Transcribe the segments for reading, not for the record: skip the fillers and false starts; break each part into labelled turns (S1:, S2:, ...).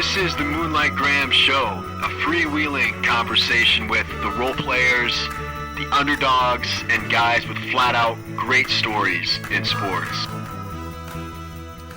S1: This is the Moonlight Graham Show, a freewheeling conversation with the role players, the underdogs, and guys with flat-out great stories in sports.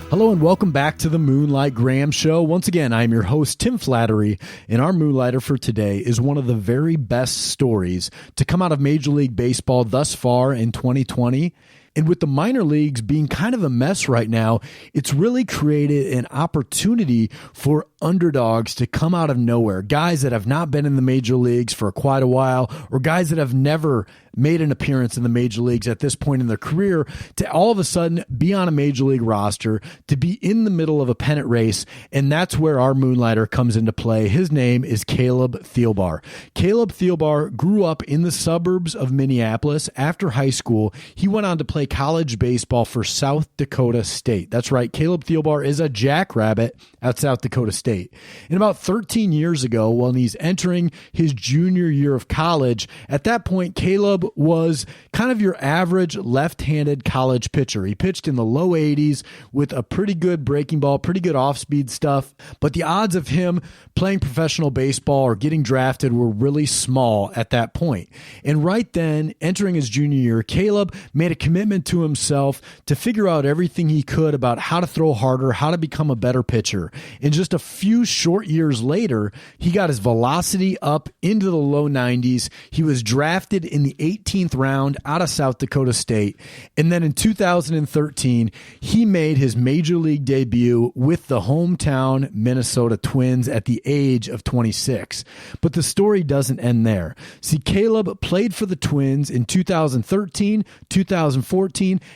S2: Hello and welcome back to the Moonlight Graham Show. Once again, I am your host, Tim Flattery, and our Moonlighter for today is one of the very best stories to come out of Major League Baseball thus far in 2020. And with the minor leagues being kind of a mess right now, it's really created an opportunity for underdogs to come out of nowhere. Guys that have not been in the major leagues for quite a while, or guys that have never made an appearance in the major leagues at this point in their career, to all of a sudden be on a major league roster, to be in the middle of a pennant race. And that's where our Moonlighter comes into play. His name is Caleb Thielbar. Caleb Thielbar grew up in the suburbs of Minneapolis. After high school, he went on to play college baseball for South Dakota State. That's right. Caleb Thielbar is a Jackrabbit at South Dakota State. And about 13 years ago, when he's entering his junior year of college, at that point, Caleb was kind of your average left-handed college pitcher. He pitched in the low 80s with a pretty good breaking ball, pretty good off-speed stuff, but the odds of him playing professional baseball or getting drafted were really small at that point. And right then, entering his junior year, Caleb made a commitment to himself to figure out everything he could about how to throw harder, how to become a better pitcher. And just a few short years later, he got his velocity up into the low 90s. He was drafted in the 18th round out of South Dakota State. And then in 2013, he made his major league debut with the hometown Minnesota Twins at the age of 26. But the story doesn't end there. See, Caleb played for the Twins in 2013, 2014,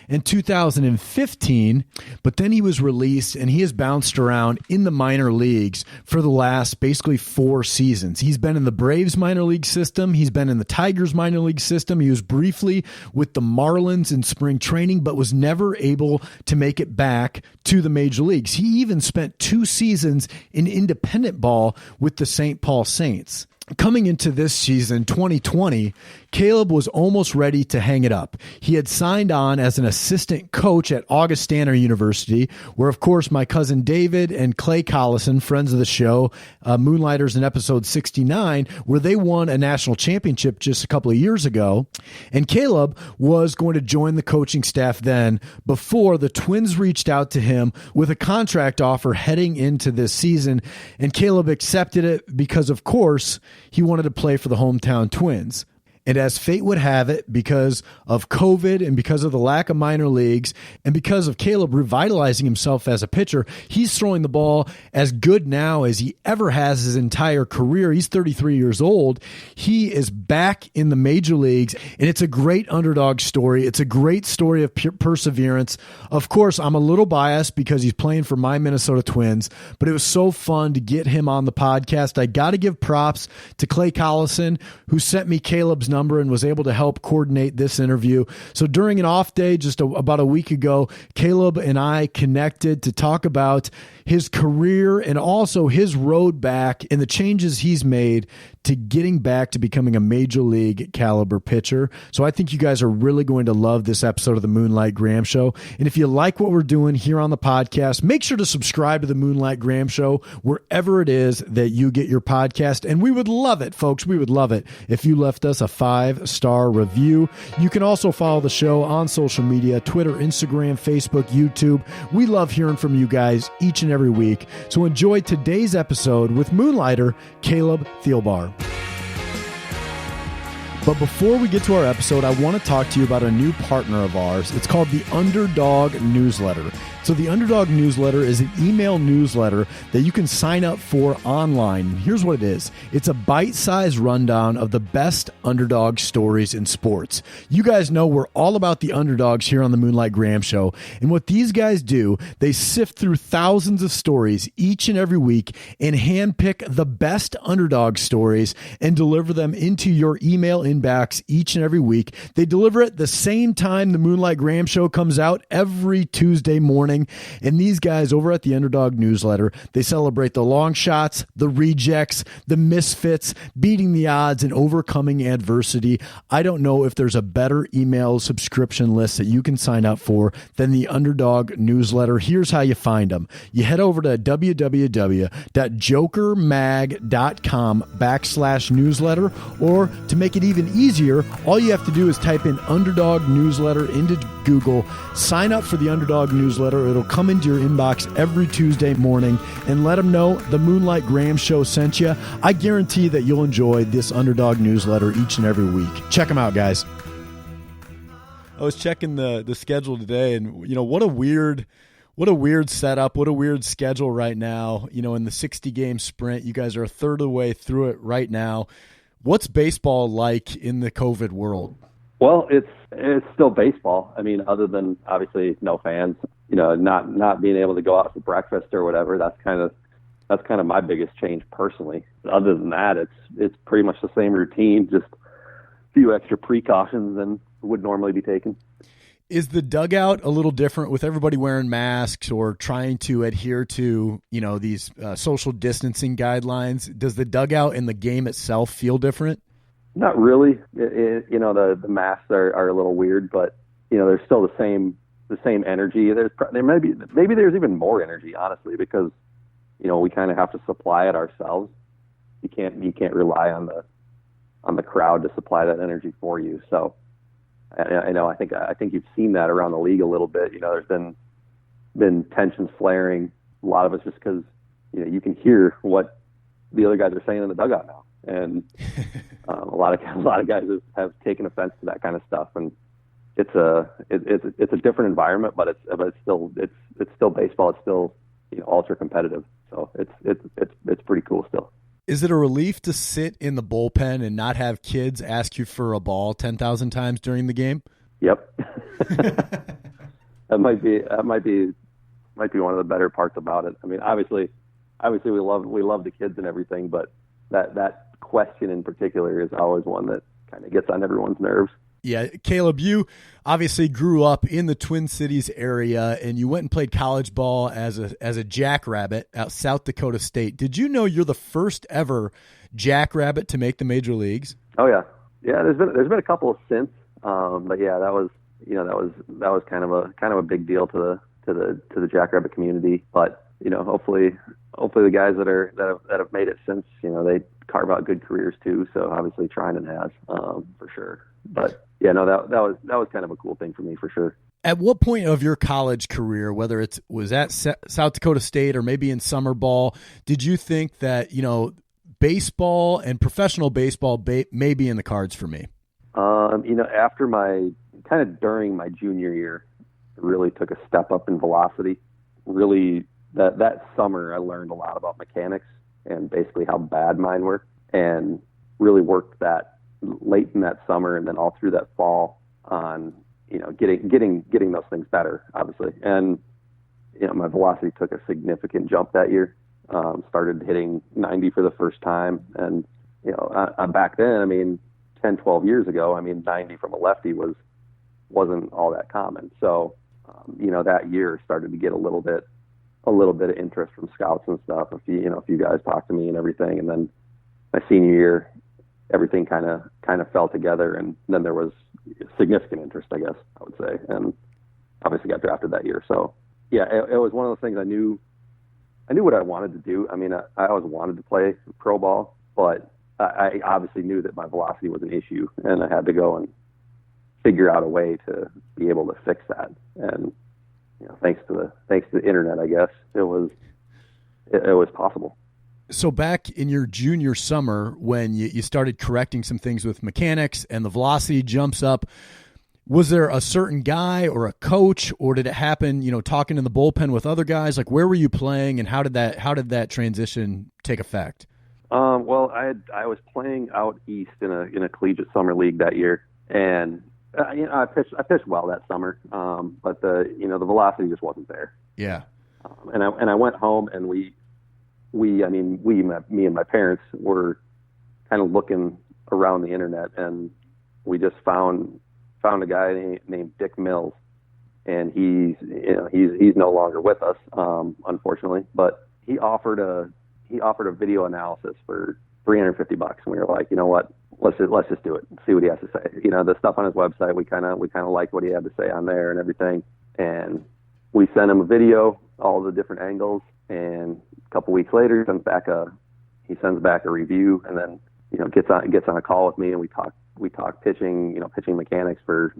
S2: and 2015, but then he was released and he has bounced around in the minor leagues for the last basically 4 seasons. He's been in the Braves minor league system. He's been in the Tigers minor league system. He was briefly with the Marlins in spring training, but was never able to make it back to the major leagues. He even spent 2 seasons in independent ball with the St. Paul Saints. Coming into this season, 2020, Caleb was almost ready to hang it up. He had signed on as an assistant coach at Augustana University, where, of course, my cousin David and Clay Collison, friends of the show, Moonlighters in episode 69, where they won a national championship just a couple of years ago. And Caleb was going to join the coaching staff then, before the Twins reached out to him with a contract offer heading into this season. And Caleb accepted it because, of course, he wanted to play for the hometown Twins. And as fate would have it, because of COVID and because of the lack of minor leagues and because of Caleb revitalizing himself as a pitcher, he's throwing the ball as good now as he ever has his entire career. He's 33 years old. He is back in the major leagues, and it's a great underdog story. It's a great story of perseverance. Of course, I'm a little biased because he's playing for my Minnesota Twins, but it was so fun to get him on the podcast. I got to give props to Clay Collison, who sent me Caleb's number and was able to help coordinate this interview. So during an off day just about a week ago, Caleb and I connected to talk about his career and also his road back and the changes he's made to getting back to becoming a major league caliber pitcher. So I think you guys are really going to love this episode of the Moonlight Graham Show. And if you like what we're doing here on the podcast, make sure to subscribe to the Moonlight Graham Show wherever it is that you get your podcast. And we would love it, folks. We would love it if you left us a 5-star review. You can also follow the show on social media, Twitter, Instagram, Facebook, YouTube. We love hearing from you guys each and every week. So enjoy today's episode with Moonlighter Caleb Thielbar. But before we get to our episode, I want to talk to you about a new partner of ours. It's called the Underdog newsletter. So the Underdog newsletter is an email newsletter that you can sign up for online. Here's what it is. It's a bite-sized rundown of the best underdog stories in sports. You guys know we're all about the underdogs here on the Moonlight Graham Show. And what these guys do, they sift through thousands of stories each and every week and handpick the best underdog stories and deliver them into your email inbox each and every week. They deliver it the same time the Moonlight Graham Show comes out every Tuesday morning morning. And these guys over at the Underdog newsletter, they celebrate the long shots, the rejects, the misfits, beating the odds, and overcoming adversity. I don't know if there's a better email subscription list that you can sign up for than the Underdog newsletter. Here's how you find them. You head over to www.jokermag.com/newsletter, or to make it even easier, all you have to do is type in Underdog newsletter into Google, sign up for the Underdog newsletter. It'll come into your inbox every Tuesday morning, and let them know the Moonlight Graham Show sent you. I guarantee that you'll enjoy this Underdog newsletter each and every week. Check them out, guys. I was checking the schedule today, and what a weird setup, what a weird schedule right now. In the 60-game sprint, you guys are a third of the way through it right now. What's baseball like in the COVID world?
S3: Well, it's still baseball. I mean, other than obviously no fans, not being able to go out for breakfast or whatever. That's kind of my biggest change personally. Other than that, it's pretty much the same routine, just a few extra precautions than would normally be taken.
S2: Is the dugout a little different with everybody wearing masks or trying to adhere to, these social distancing guidelines? Does the dugout and the game itself feel different?
S3: Not really. The masks are a little weird, but there's still the same energy. There maybe there's even more energy, honestly, because we kind of have to supply it ourselves. You can't rely on the crowd to supply that energy for you. So I think you've seen that around the league a little bit. There's been tensions flaring. A lot of it's just because you can hear what the other guys are saying in the dugout now, and a lot of guys have taken offense to that kind of stuff. And it's a different environment, but it's still baseball. It's still ultra competitive. So it's pretty cool still.
S2: Is it a relief to sit in the bullpen and not have kids ask you for a ball 10,000 times during the game?
S3: Yep. That might be one of the better parts about it. I mean, obviously we love the kids and everything, but that question in particular is always one that kind of gets on everyone's nerves.
S2: Yeah, Caleb, you obviously grew up in the Twin Cities area, and you went and played college ball as a Jackrabbit at South Dakota State. Did you know you're the first ever Jackrabbit to make the major leagues? Oh yeah.
S3: There's been a couple since, but yeah, that was kind of a big deal to the Jackrabbit community. But hopefully the guys that have made it since, they carve out good careers too. So obviously Trinan has for sure. But yeah, no, that was kind of a cool thing for me for sure.
S2: At what point of your college career, whether it was at South Dakota State or maybe in summer ball, did you think that baseball and professional baseball may be in the cards for me?
S3: After during my junior year, it really took a step up in velocity. Really, that summer I learned a lot about mechanics and basically how bad mine were, and really worked that late in that summer and then all through that fall on getting those things better, obviously. And my velocity took a significant jump that year. Started hitting 90 for the first time, and back then, 10, 12 years ago, 90 from a lefty wasn't all that common. So that year started to get a little bit of interest from scouts and stuff. A few guys talked to me and everything, and then my senior year, everything kind of fell together, and then there was significant interest, I guess I would say, and obviously got drafted that year. So yeah, it was one of those things. I knew what I wanted to do. I always wanted to play pro ball, but I obviously knew that my velocity was an issue, and I had to go and figure out a way to be able to fix that. And thanks to the internet, I guess it was possible.
S2: So back in your junior summer, when you started correcting some things with mechanics and the velocity jumps up, was there a certain guy or a coach, or did it happen, talking in the bullpen with other guys? Like, where were you playing, and how did that transition take effect?
S3: Well, I was playing out east in a collegiate summer league that year, and I pitched well that summer, but the velocity just wasn't there.
S2: Yeah.
S3: And I went home, and me and my parents were kind of looking around the internet, and we just found a guy named Dick Mills, and he's no longer with us, unfortunately. But he offered a video analysis for $350, and we were like, you know what, let's just do it and see what he has to say. The stuff on his website, we kind of liked what he had to say on there and everything, and we sent him a video, all the different angles, and a couple weeks later he sends back a review, and then gets on a call with me, and we talk pitching mechanics for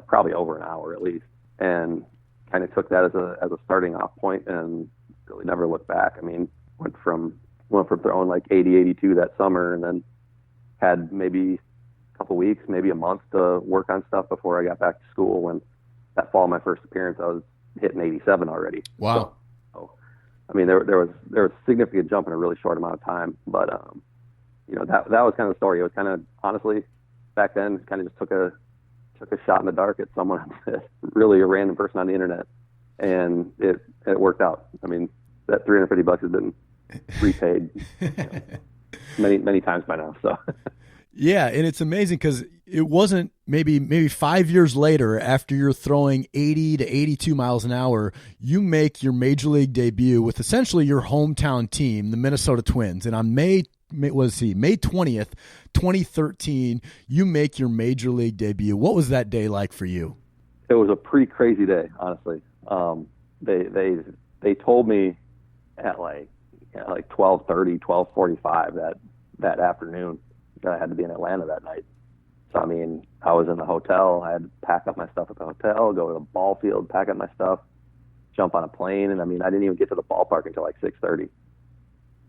S3: probably over an hour at least, and kind of took that as a starting off point, and really never looked back. I mean, went from throwing like 80, 82 that summer, and then had maybe a couple weeks, maybe a month to work on stuff before I got back to school. And that fall, my first appearance, I was hitting 87 already.
S2: Wow.
S3: So I mean, there was a significant jump in a really short amount of time. But that was kind of the story. It was kind of, honestly, back then, kind of just took a shot in the dark at someone, really a random person on the internet, and it worked out. I mean, that $350 has been repaid many times by now. So
S2: yeah, and it's amazing because it wasn't maybe 5 years later, after you're throwing 80 to 82 miles an hour, you make your major league debut with essentially your hometown team, the Minnesota Twins. And on May 20th, 2013, you make your major league debut. What was that day like for you?
S3: It was a pretty crazy day, honestly. They told me at like 12:30, 12:45 that afternoon that I had to be in Atlanta that night. So, I mean, I was in the hotel. I had to pack up my stuff at the hotel, go to the ball field, pack up my stuff, jump on a plane. And I mean, I didn't even get to the ballpark until like 6:30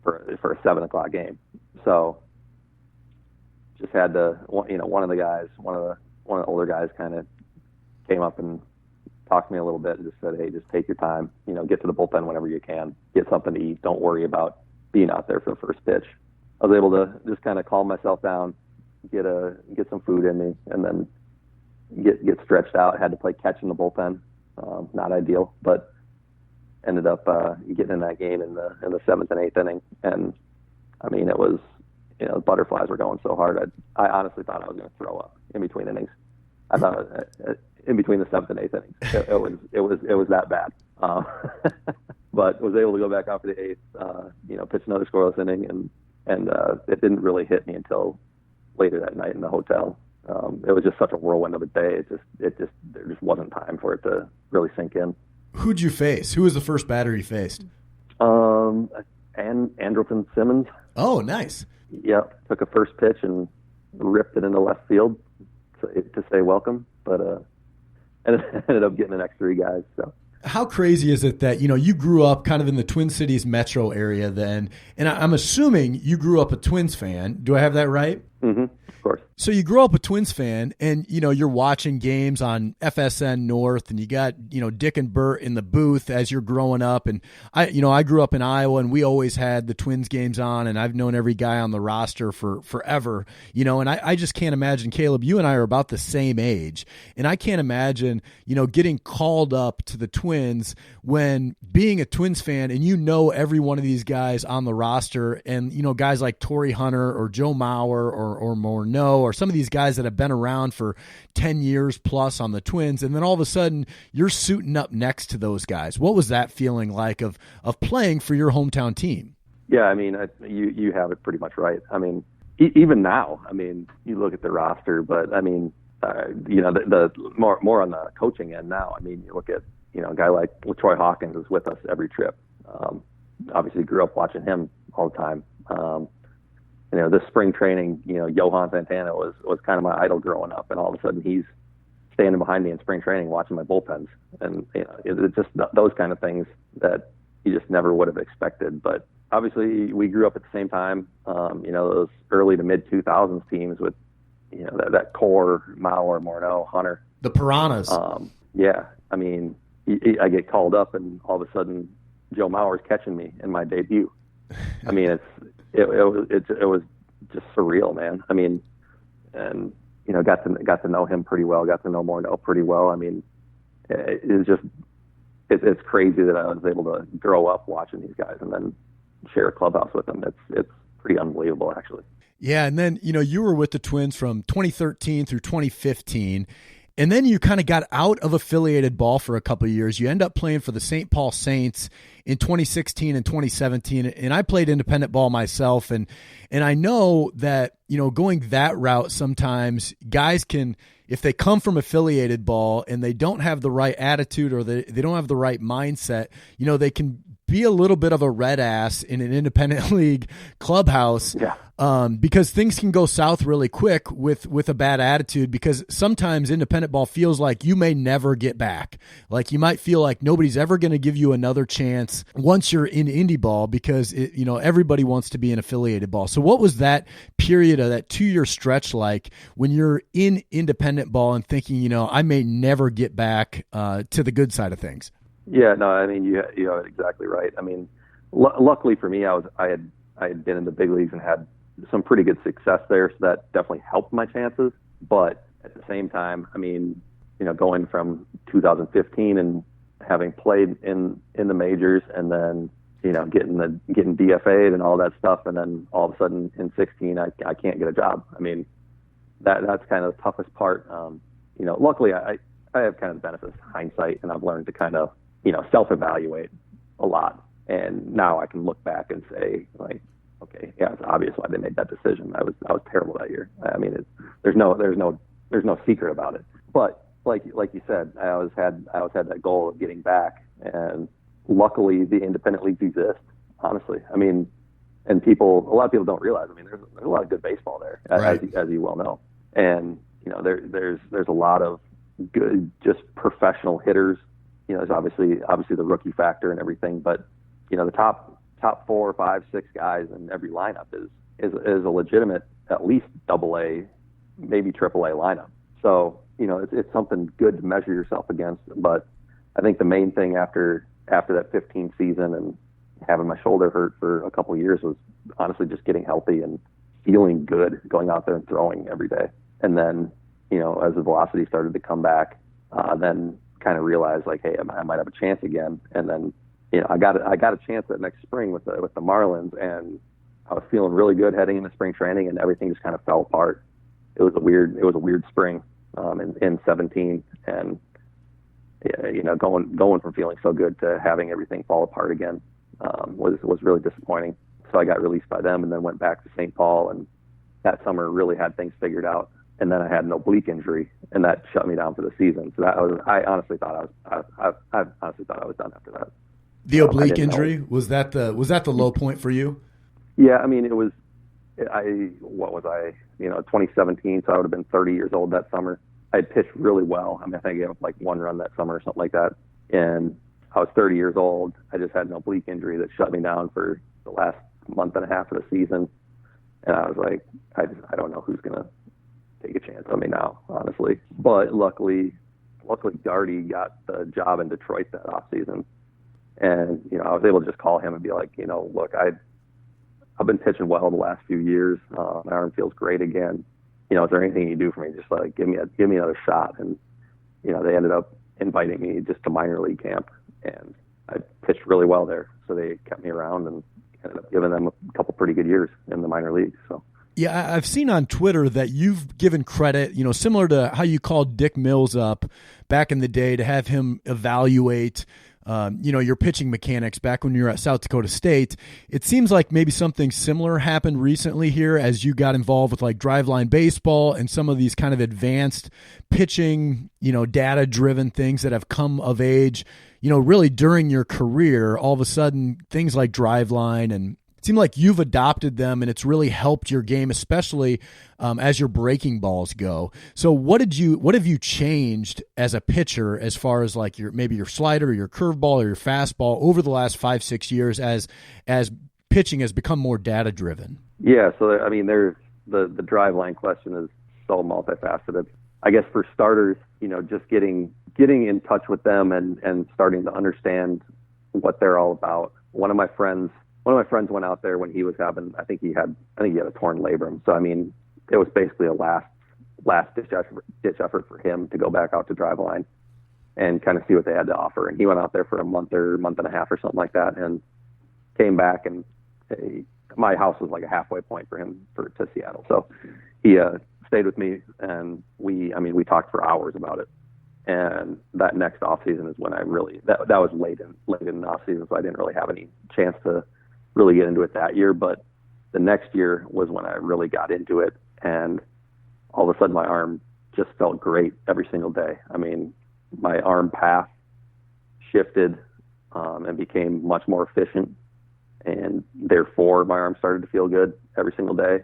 S3: for a 7:00 game. So just had to, one of the older guys kind of came up and talked to me a little bit and just said, hey, just take your time, get to the bullpen whenever you can, get something to eat. Don't worry about being out there for the first pitch. I was able to just kind of calm myself down, get some food in me, and then get stretched out. Had to play catch in the bullpen. Not ideal, but ended up getting in that game in the 7th and 8th inning. And I mean, it was, the butterflies were going so hard. I honestly thought I was going to throw up in between innings. I thought in between the 7th and 8th innings, it was that bad. But was able to go back out for the 8th, pitch another scoreless inning, and it didn't really hit me until later that night in the hotel. It was just such a whirlwind of a day. There just wasn't time for it to really sink in.
S2: Who'd you face? Who was the first batter you faced?
S3: Andrelton Simmons.
S2: Oh, nice.
S3: Yep. Took a first pitch and ripped it into left field to say welcome, but ended up getting the next 3 guys. So.
S2: How crazy is it that, you grew up kind of in the Twin Cities metro area then, and I'm assuming you grew up a Twins fan. Do I have that right?
S3: Mm-hmm. Of course.
S2: So you grew up a Twins fan, and you're watching games on FSN North, and you got Dick and Bert in the booth as you're growing up. And I grew up in Iowa, and we always had the Twins games on, and I've known every guy on the roster for forever. And I just can't imagine, Caleb, you and I are about the same age, and I can't imagine getting called up to the Twins when being a Twins fan, and every one of these guys on the roster, and guys like Torrey Hunter or Joe Mauer or Morneau, or some of these guys that have been around for 10 years plus on the Twins, and then all of a sudden you're suiting up next to those guys. What was that feeling like of playing for your hometown team?
S3: Yeah, I mean, you have it pretty much right. I mean, even now, I mean, you look at the roster, but I mean, the more on the coaching end now. I mean, you look at a guy like Troy Hawkins is with us every trip. Obviously, grew up watching him all the time. This spring training, Johan Santana was kind of my idol growing up, and all of a sudden he's standing behind me in spring training watching my bullpens, and it's just those kind of things that you just never would have expected. But obviously, we grew up at the same time. Those early to mid 2000s teams with that core, Mauer, Morneau, Hunter,
S2: the Piranhas.
S3: Yeah, I mean, I get called up, and all of a sudden Joe Mauer's catching me in my debut. I mean, it was just surreal, man. I mean, and got to know him pretty well, got to know Morneau pretty well. I mean, it's crazy that I was able to grow up watching these guys and then share a clubhouse with them. It's pretty unbelievable, actually.
S2: Yeah, and then you were with the Twins from 2013 through 2015. And then you kind of got out of affiliated ball for a couple of years. You end up playing for the St. Paul Saints in 2016 and 2017. And I played independent ball myself. And I know that, going that route, sometimes guys can, if they come from affiliated ball and they don't have the right attitude or they don't have the right mindset, they can be a little bit of a red ass in an independent league clubhouse.
S3: Yeah.
S2: Because things can go south really quick with a bad attitude, because sometimes independent ball feels like you may never get back. Like you might feel like nobody's ever going to give you another chance once you're in indie ball, because everybody wants to be in affiliated ball. So what was that period of that 2-year stretch like when you're in independent ball and thinking, I may never get back to the good side of things?
S3: Yeah, no, I mean, you have it exactly right. I mean, luckily for me, I had been in the big leagues and had some pretty good success there, so that definitely helped my chances. But at the same time, I mean, going from 2015 and having played in the majors, and then getting DFA'd and all that stuff, and then all of a sudden in 16 I can't get a job. I mean, that's kind of the toughest part. Luckily I have kind of the benefit of hindsight, and I've learned to kind of self-evaluate a lot, and now I can look back and say, like, okay, yeah, it's obvious why they made that decision. I was terrible that year. I mean, there's no secret about it. But like you said, I always had that goal of getting back, and luckily the independent leagues exist. Honestly, I mean, and a lot of people don't realize. I mean, there's a lot of good baseball there,
S2: right,
S3: as you well know, and there's a lot of good, just professional hitters. There's obviously the rookie factor and everything, but the top 4, 5, 6 guys in every lineup is a legitimate, at least AA, maybe AAA lineup. So it's something good to measure yourself against. But I think the main thing after that 15 season and having my shoulder hurt for a couple of years was honestly just getting healthy and feeling good, going out there and throwing every day. And then as the velocity started to come back, then kind of realized, like, hey, I might have a chance again. And then I got a chance that next spring with the Marlins, and I was feeling really good heading into spring training, and everything just kind of fell apart. It was a weird spring in 17, and going from feeling so good to having everything fall apart again was really disappointing. So I got released by them, and then went back to St. Paul, and that summer really had things figured out. And then I had an oblique injury, and that shut me down for the season. So I honestly thought I was done after that.
S2: The oblique injury, was that the low point for you?
S3: Yeah, I mean, what was I, 2017, so I would have been 30 years old that summer. I had pitched really well. I mean, I think I gave up like 1 run that summer or something like that. And I was 30 years old. I just had an oblique injury that shut me down for the last month and a half of the season. And I was like, I don't know who's going to take a chance on me now, honestly. But luckily Darty got the job in Detroit that off season. And, I was able to just call him and be like, look, I've been pitching well the last few years. My arm feels great again. Is there anything you do for me? Just like, give me another shot. And, they ended up inviting me just to minor league camp, and I pitched really well there. So they kept me around and ended up giving them a couple pretty good years in the minor leagues. So.
S2: Yeah, I've seen on Twitter that you've given credit, similar to how you called Dick Mills up back in the day to have him evaluate, your pitching mechanics back when you were at South Dakota State. It seems like maybe something similar happened recently here as you got involved with like driveline baseball and some of these kind of advanced pitching, data-driven things that have come of age, really during your career. All of a sudden, things like driveline, and it seemed like you've adopted them, and it's really helped your game, especially as your breaking balls go. So what have you changed as a pitcher as far as like maybe your slider, or your curveball, or your fastball over the last 5-6 years as pitching has become more data driven? Yeah,
S3: so I mean, there's the driveline question is so multifaceted. I guess for starters, just getting in touch with them and starting to understand what they're all about. One of my friends went out there when he was having, I think he had a torn labrum. So, I mean, it was basically a last ditch effort for him to go back out to driveline and kind of see what they had to offer. And he went out there for a month and a half or something like that, and came back, and my house was like a halfway point for him to Seattle. So he stayed with me, and we talked for hours about it. And that next off season is when I really, that was late in the off season, so I didn't really have any chance to really get into it that year. But the next year was when I really got into it, and all of a sudden my arm just felt great every single day. I mean, my arm path shifted and became much more efficient, and therefore my arm started to feel good every single day,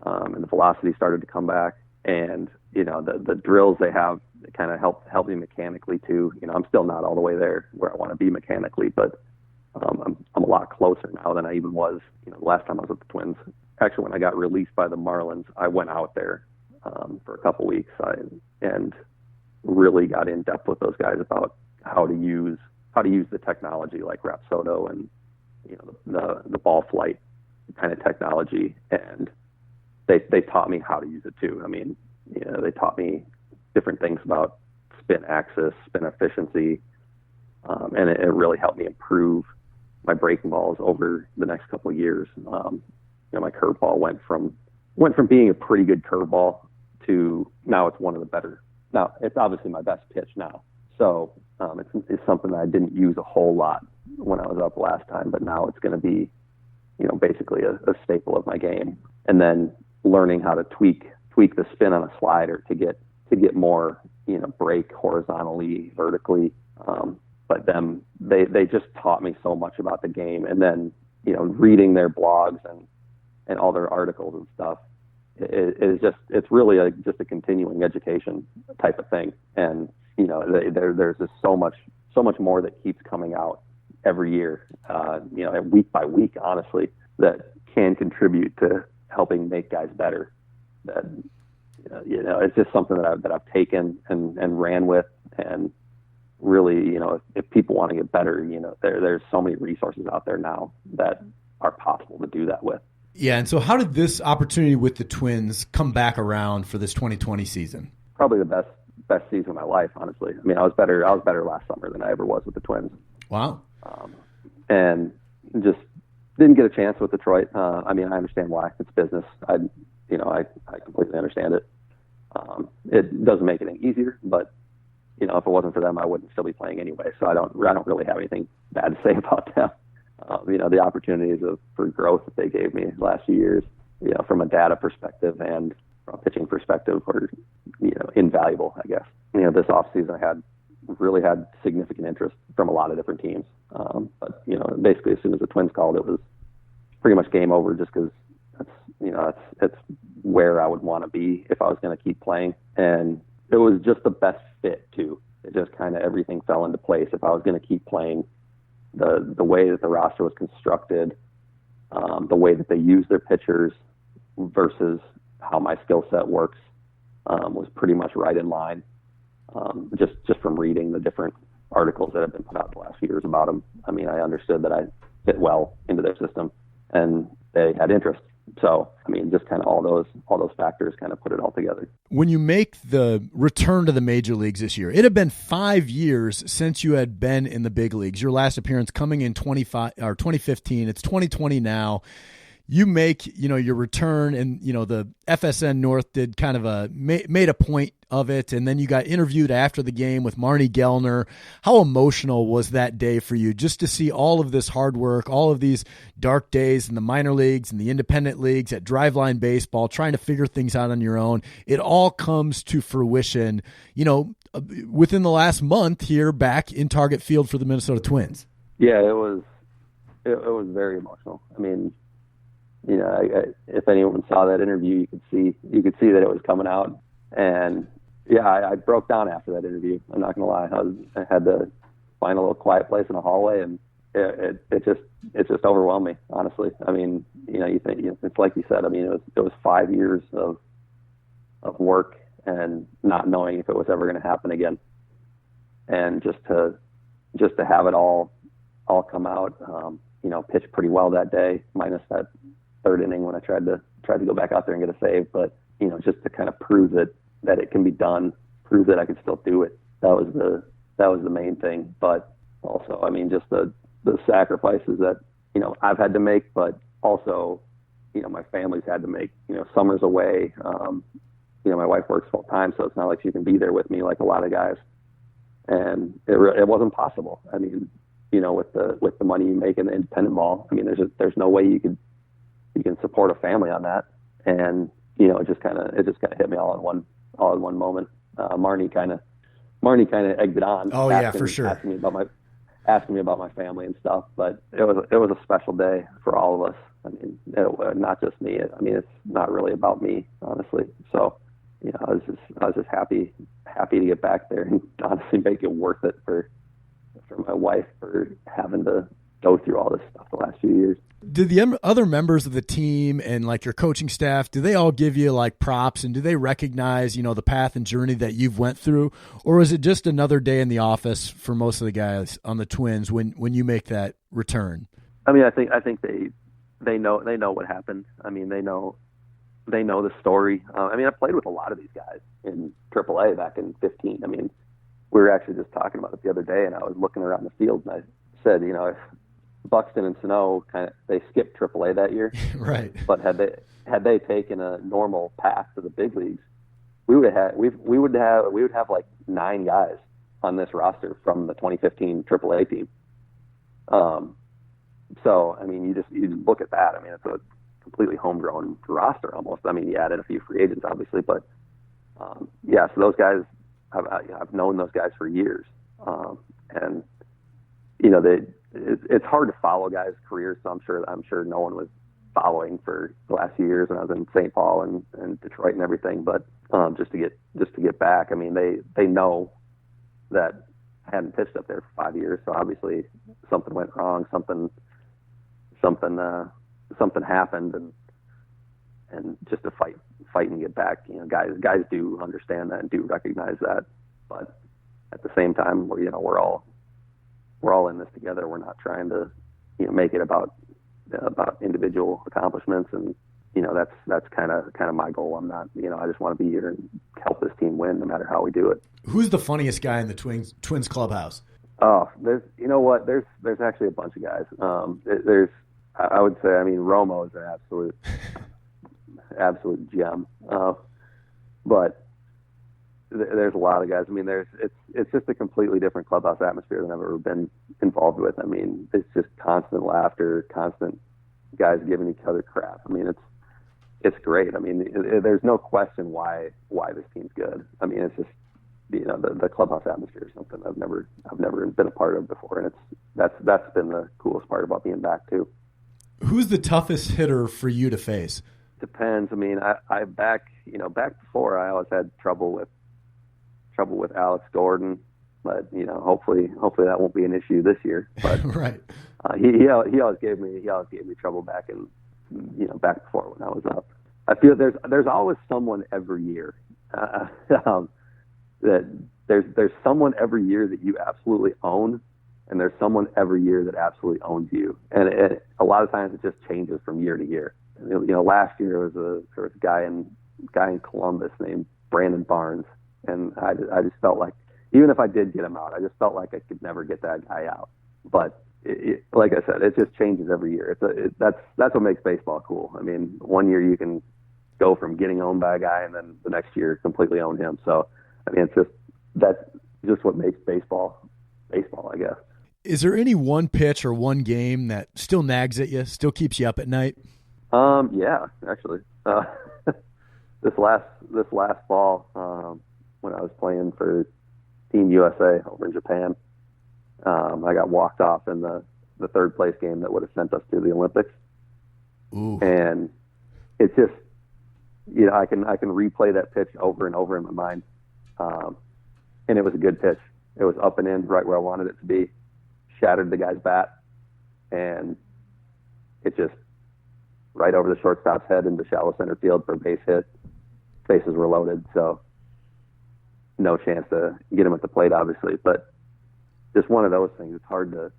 S3: and the velocity started to come back. And the drills they have kind of help me mechanically too. I'm still not all the way there where I want to be mechanically, but I'm a lot closer now than I even was the last time I was with the Twins. Actually, when I got released by the Marlins, I went out there for a couple weeks and really got in depth with those guys about how to use the technology like Rapsodo and the ball flight kind of technology, and they taught me how to use it too. I mean, they taught me different things about spin axis, spin efficiency, and it really helped me improve my breaking balls over the next couple of years. My curveball went from being a pretty good curveball to now it's one of the better. Now it's obviously my best pitch now, so it's something that I didn't use a whole lot when I was up last time, but now it's going to be basically a staple of my game. And then learning how to tweak the spin on a slider to get more break horizontally, vertically. But then they just taught me so much about the game, and then reading their blogs and all their articles and stuff. It's really just a continuing education type of thing. And there's just so much more that keeps coming out every year, week by week, honestly, that can contribute to helping make guys better. That it's just something that I've taken and ran with. And really, if people want to get better, there's so many resources out there now that are possible to do that with.
S2: Yeah, and so how did this opportunity with the Twins come back around for this 2020 season?
S3: Probably the best season of my life, honestly. I mean, I was better last summer than I ever was with the Twins.
S2: Wow.
S3: And just didn't get a chance with Detroit. I understand why. It's business. I completely understand it. It doesn't make it any easier, but if it wasn't for them, I wouldn't still be playing anyway. So I don't really have anything bad to say about them. The opportunities for growth that they gave me the last few years, from a data perspective and from a pitching perspective, were invaluable, I guess. This offseason I really had significant interest from a lot of different teams. But basically as soon as the Twins called, it was pretty much game over, just because that's where I would want to be if I was going to keep playing. And it was just the best fit too. It just kind of everything fell into place. If I was going to keep playing, the way that the roster was constructed, the way that they use their pitchers versus how my skill set works, was pretty much right in line. Just from reading the different articles that have been put out the last few years about them. I mean, I understood that I fit well into their system, and they had interest. So, just kind of all those factors kind of put it all together.
S2: When you make the return to the major leagues this year, it had been 5 years since you had been in the big leagues. Your last appearance coming in 2015. It's 2020 now. You make, your return, and, the FSN North did kind of made a point of it. And then you got interviewed after the game with Marnie Gellner. How emotional was that day for you, just to see all of this hard work, all of these dark days in the minor leagues and the independent leagues at Driveline Baseball, trying to figure things out on your own? It all comes to fruition, within the last month here back in Target Field for the Minnesota Twins.
S3: Yeah, it was very emotional. If anyone saw that interview, you could see that it was coming out. And yeah, I broke down after that interview. I'm not gonna lie. I had to find a little quiet place in a hallway, and it just overwhelmed me, honestly. You think it's like you said. It was 5 years of work and not knowing if it was ever going to happen again, and just to have it all come out. Pitched pretty well that day, minus that third inning when I tried to go back out there and get a save. But just to kind of prove that it can be done, prove that I could still do it. That was the main thing. But also, just the sacrifices that I've had to make, but also my family's had to make. Summers away, my wife works full time, so it's not like she can be there with me like a lot of guys. And it wasn't possible. I mean, with the money you make in the independent ball, I mean, there's no way you can support a family on that. And it just kind of hit me all in one moment. Marnie kind of egged it on.
S2: Oh yeah, for sure.
S3: Asking me about my family and stuff. But it was a special day for all of us. I mean, not just me. I mean, it's not really about me, honestly. So, I was just happy to get back there and honestly make it worth it for my wife for having to go through all this stuff the last few years.
S2: Did the other members of the team and like your coaching staff, do they all give you like props, and do they recognize, the path and journey that you've went through, or is it just another day in the office for most of the guys on the Twins when you make that return?
S3: I mean, I think they know what happened. I mean, they know the story. I mean, I played with a lot of these guys in AAA back in 15. I mean, we were actually just talking about it the other day, and I was looking around the field, and I said, if Buxton and Sano they skipped AAA that year,
S2: right?
S3: But had they taken a normal path to the big leagues, we would have like 9 guys on this roster from the 2015 AAA team. So I mean, you just look at that. I mean, it's a completely homegrown roster almost. I mean, you added a few free agents, obviously, but so those guys, I've known those guys for years, and it's hard to follow guys' careers. So I'm sure no one was following for the last few years when I was in St. Paul and Detroit and everything. But just to get back, I mean, they know that I hadn't pitched up there for 5 years, so obviously something went wrong, something happened, and just to fight and get back. Guys do understand that and do recognize that, but at the same time, we're all in this together. We're not trying to make it about individual accomplishments, and that's kind of my goal. I'm not, I just want to be here and help this team win no matter how we do it.
S2: Who's the funniest guy in the Twins clubhouse?
S3: Oh, there's actually a bunch of guys. I would say, I mean, Romo is an absolute gem. But there's a lot of guys. I mean, it's just a completely different clubhouse atmosphere than I've ever been involved with. I mean, it's just constant laughter, constant guys giving each other crap. I mean, it's great. I mean, there's no question why this team's good. I mean, it's just, the clubhouse atmosphere is something I've never been a part of before, and that's been the coolest part about being back too.
S2: Who's the toughest hitter for you to face?
S3: Depends. I mean, I back before, I always had trouble with Alex Gordon, but hopefully that won't be an issue this year. But
S2: right.
S3: He always gave me trouble back before when I was up. I feel there's always someone every year that there's someone every year that you absolutely own, and there's someone every year that absolutely owns you. And a lot of times it just changes from year to year. Last year there was a guy in Columbus named Brandon Barnes, and I just felt like, even if I did get him out, I just felt like I could never get that guy out. But like I said, it just changes every year. That's what makes baseball cool. I mean, one year you can go from getting owned by a guy, and then the next year completely own him. So I mean, that's just what makes baseball, I guess.
S2: Is there any one pitch or one game that still nags at you, still keeps you up at night?
S3: Yeah, actually, this last fall, when I was playing for Team USA over in Japan, I got walked off in the third place game that would have sent us to the Olympics.
S2: Ooh.
S3: And it's just, I can replay that pitch over and over in my mind. And it was a good pitch. It was up and in, right where I wanted it to be. Shattered the guy's bat, and it just right over the shortstop's head into shallow center field for a base hit. Bases were loaded, so no chance to get him at the plate, obviously. But just one of those things. It's hard to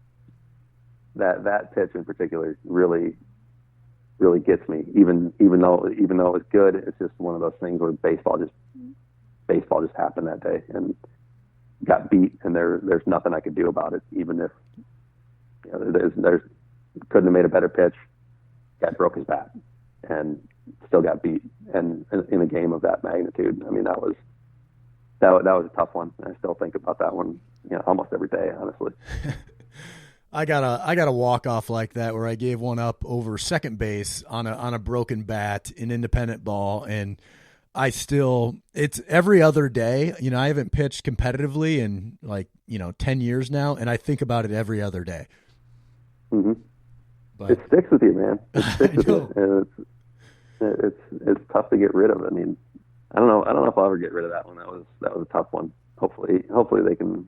S3: that pitch in particular really gets me. Even though it was good, it's just one of those things where baseball just happened that day and got beat, and there's nothing I could do about it. Even if there's couldn't have made a better pitch. Guy broke his bat, and still got beat, and in a game of that magnitude. I mean, that was a tough one. I still think about that one, almost every day, honestly.
S2: I got a walk off like that where I gave one up over second base on a broken bat in independent ball, and it's every other day. I haven't pitched competitively in 10 years now, and I think about it every other day.
S3: Mm-hmm.
S2: But
S3: it sticks with you, man. It sticks with you, and it's tough to get rid of. I mean, I don't know if I'll ever get rid of that one. That was a tough one. Hopefully they can,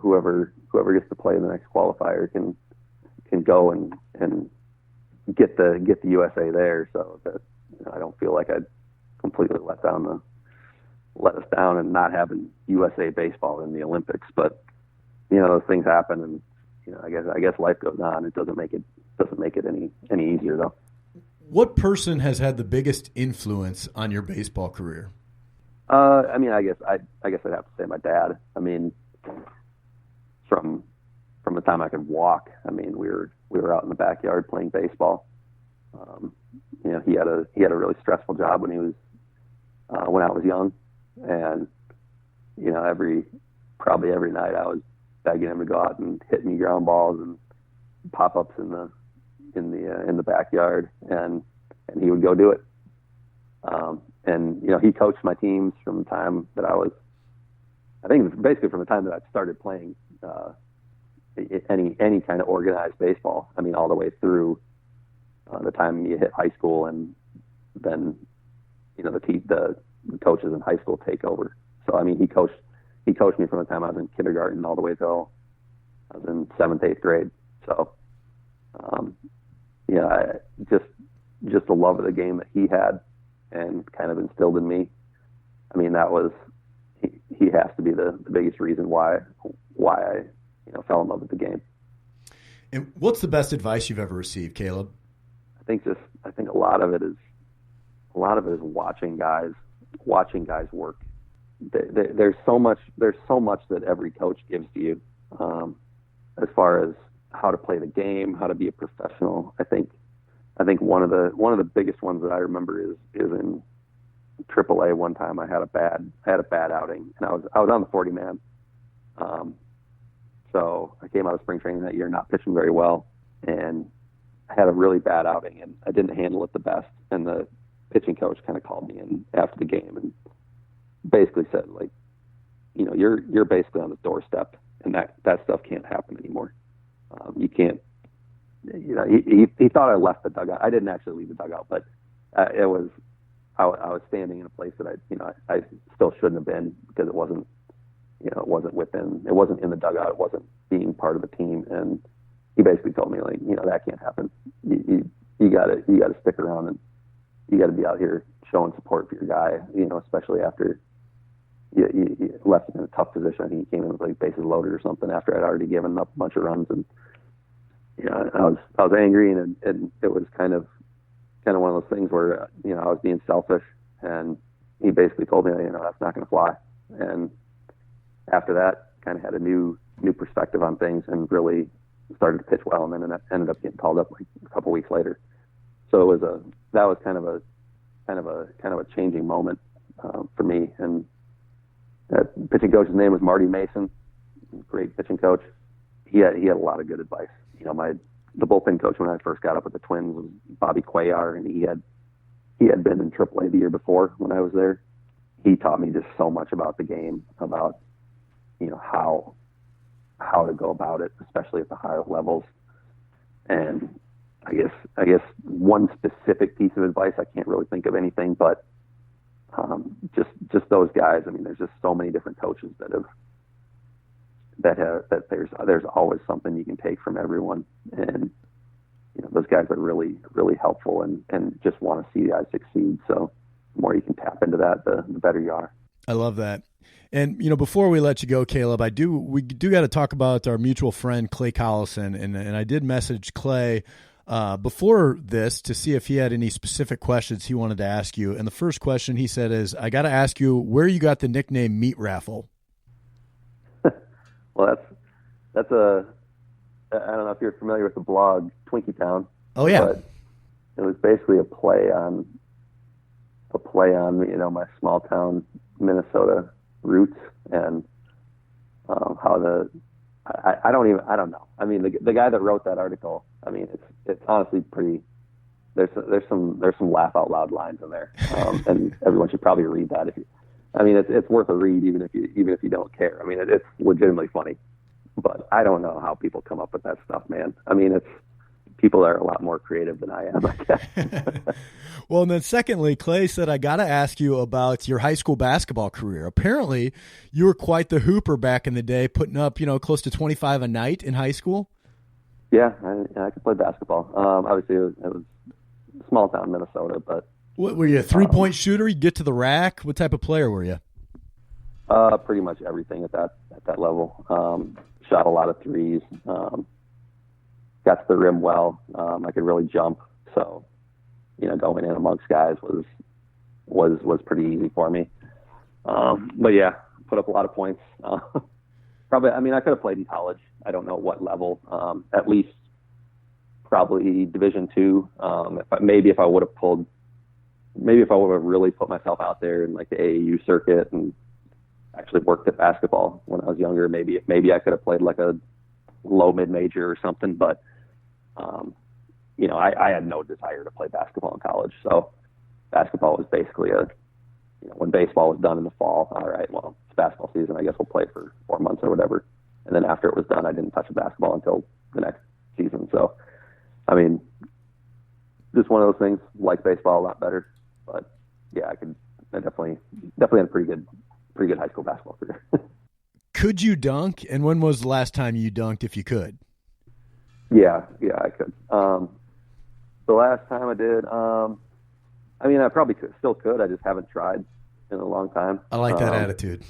S3: whoever gets to play in the next qualifier can go and get the USA there, so that I don't feel like I'd completely let us down and not having USA baseball in the Olympics. But those things happen, and I guess life goes on. It doesn't make it any easier though.
S2: What person has had the biggest influence on your baseball career?
S3: I mean, I guess I'd have to say my dad. I mean, from the time I could walk, I mean, we were out in the backyard playing baseball. He had a really stressful job when I was young, and probably every night I was begging him to go out and hit me ground balls and pop ups in the backyard, and he would go do it. And he coached my teams from the time that I think it was basically from the time that I started playing any kind of organized baseball. I mean, all the way through the time you hit high school, and then the coaches in high school take over. So I mean, he coached me from the time I was in kindergarten all the way till I was in 7th, 8th grade. So just the love of the game that he had and kind of instilled in me. I mean, he has to be the biggest reason why I fell in love with the game.
S2: And what's the best advice you've ever received, Caleb?
S3: I think a lot of it is watching guys work. There's so much that every coach gives to you, as far as how to play the game, how to be a professional. I think one of the biggest ones that I remember is in AAA. One time I had a bad outing, and I was on the 40 man. So I came out of spring training that year not pitching very well, and I had a really bad outing, and I didn't handle it the best. And the pitching coach kind of called me in after the game and basically said, you're basically on the doorstep, and that stuff can't happen anymore. You can't. He thought I left the dugout. I didn't actually leave the dugout, but I was standing in a place that I still shouldn't have been, because it wasn't in the dugout. It wasn't being part of the team. And he basically told me, that can't happen. You gotta stick around, and you gotta be out here showing support for your guy, especially after you left him in a tough position. I think he came in with bases loaded or something after I'd already given up a bunch of runs. And I was angry, and it was kind of one of those things where I was being selfish, and he basically told me, that's not going to fly. And after that, kind of had a new perspective on things, and really started to pitch well, and then ended up getting called up a couple weeks later. So that was kind of a changing moment for me. And that pitching coach's name was Marty Mason, great pitching coach. He had a lot of good advice. The bullpen coach when I first got up with the Twins was Bobby Cuellar, and he had been in AAA the year before when I was there. He taught me just so much about the game, about how to go about it, especially at the higher levels. And I guess one specific piece of advice, I can't really think of anything, but just those guys. I mean, there's just so many different coaches that there's always something you can take from everyone, and those guys are really, really helpful, and just want to see guys succeed. So the more you can tap into that, the better you are.
S2: I love that. And before we let you go, Caleb, we do got to talk about our mutual friend Clay Collison, and I did message Clay before this to see if he had any specific questions he wanted to ask you. And the first question he said is, I got to ask you where you got the nickname Meat Raffle.
S3: Well, I don't know if you're familiar with the blog Twinkie Town.
S2: Oh yeah.
S3: But it was basically a play on a play on, my small town Minnesota roots, and I don't know. I mean, the guy that wrote that article, I mean, it's honestly pretty. There's some laugh out loud lines in there, and everyone should probably read that. It's worth a read even if you don't care. I mean, it's legitimately funny, but I don't know how people come up with that stuff, man. I mean, it's people are a lot more creative than I am, I guess.
S2: Well, and then secondly, Clay said, I got to ask you about your high school basketball career. Apparently, you were quite the hooper back in the day, putting up, close to 25 a night in high school.
S3: Yeah, I could play basketball. Obviously, it was small town Minnesota, but
S2: what were you, a 3-point shooter? You get to the rack? What type of player were you?
S3: Pretty much everything at that level. Shot a lot of threes. Got to the rim well. I could really jump, so going in amongst guys was pretty easy for me. But yeah, put up a lot of points. Probably, I could have played in college. I don't know what level. At least probably Division II. If I would have really put myself out there in like the AAU circuit and actually worked at basketball when I was younger, maybe I could have played like a low mid major or something. But I had no desire to play basketball in college. So basketball was basically when baseball was done in the fall, all right, well, it's basketball season. I guess we'll play for 4 months or whatever. And then after it was done, I didn't touch a basketball until the next season. So, just one of those things, like baseball a lot better. But yeah, I definitely had a pretty good high school basketball career.
S2: Could you dunk? And when was the last time you dunked, if you could?
S3: Yeah, I could. The last time I did, I probably still could. I just haven't tried in a long time.
S2: I like that attitude.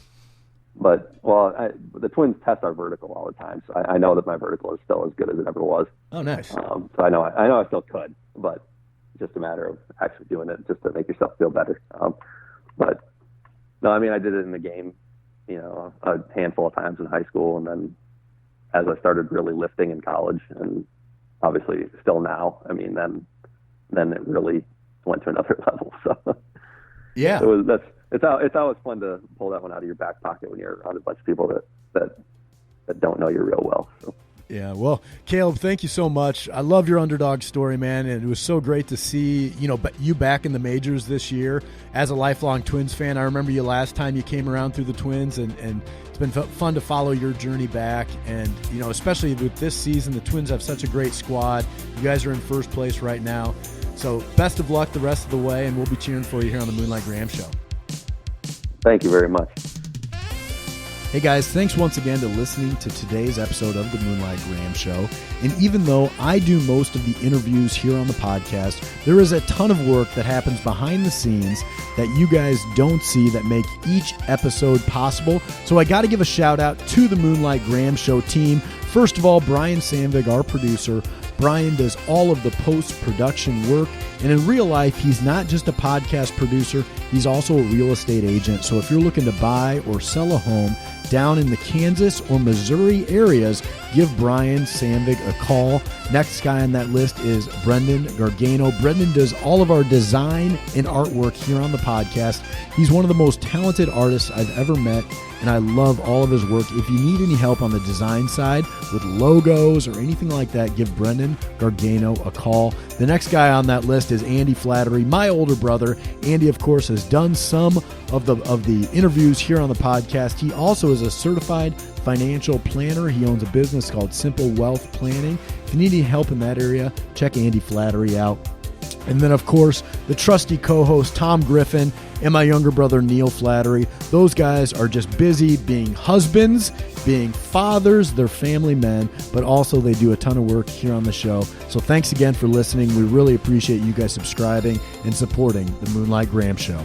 S3: But, the Twins test our vertical all the time, so I know that my vertical is still as good as it ever was.
S2: Oh, nice.
S3: So I know I still could, but just a matter of actually doing it just to make yourself feel better. But, no, I did it in the game, a handful of times in high school, and then as I started really lifting in college, and obviously still now, then it really went to another level. So
S2: yeah,
S3: it's always fun to pull that one out of your back pocket when you're around a bunch of people that don't know you real well. So.
S2: Yeah, well, Caleb, thank you so much. I love your Underdog story, man, and it was so great to see you back in the majors this year. As a lifelong Twins fan, I remember you last time you came around through the Twins, and it's been fun to follow your journey back. And especially with this season, the Twins have such a great squad. You guys are in first place right now, so best of luck the rest of the way, and we'll be cheering for you here on the Moonlight Graham Show.
S3: Thank you very much.
S2: Hey guys, thanks once again to listening to today's episode of the Moonlight Graham Show. And even though I do most of the interviews here on the podcast, there is a ton of work that happens behind the scenes that you guys don't see that make each episode possible. So I got to give a shout out to the Moonlight Graham Show team. First of all, Brian Sandvig, our producer. Brian does all of the post-production work, and in real life, he's not just a podcast producer, he's also a real estate agent. So if you're looking to buy or sell a home down in the Kansas or Missouri areas, give Brian Sandvig a call. Next guy on that list is Brendan Gargano. Brendan does all of our design and artwork here on the podcast. He's one of the most talented artists I've ever met, and I love all of his work. If you need any help on the design side with logos or anything like that, give Brendan Gargano a call. The next guy on that list is Andy Flattery, my older brother. Andy, of course, has done some of the interviews here on the podcast. He also is a certified financial planner. He owns a business called Simple Wealth Planning. If you need any help in that area, check Andy Flattery out. And then, of course, the trusty co-host Tom Griffin and my younger brother Neil Flattery. Those guys are just busy being husbands, being fathers, they're family men, but also they do a ton of work here on the show. So thanks again for listening. We really appreciate you guys subscribing and supporting the Moonlight Graham Show.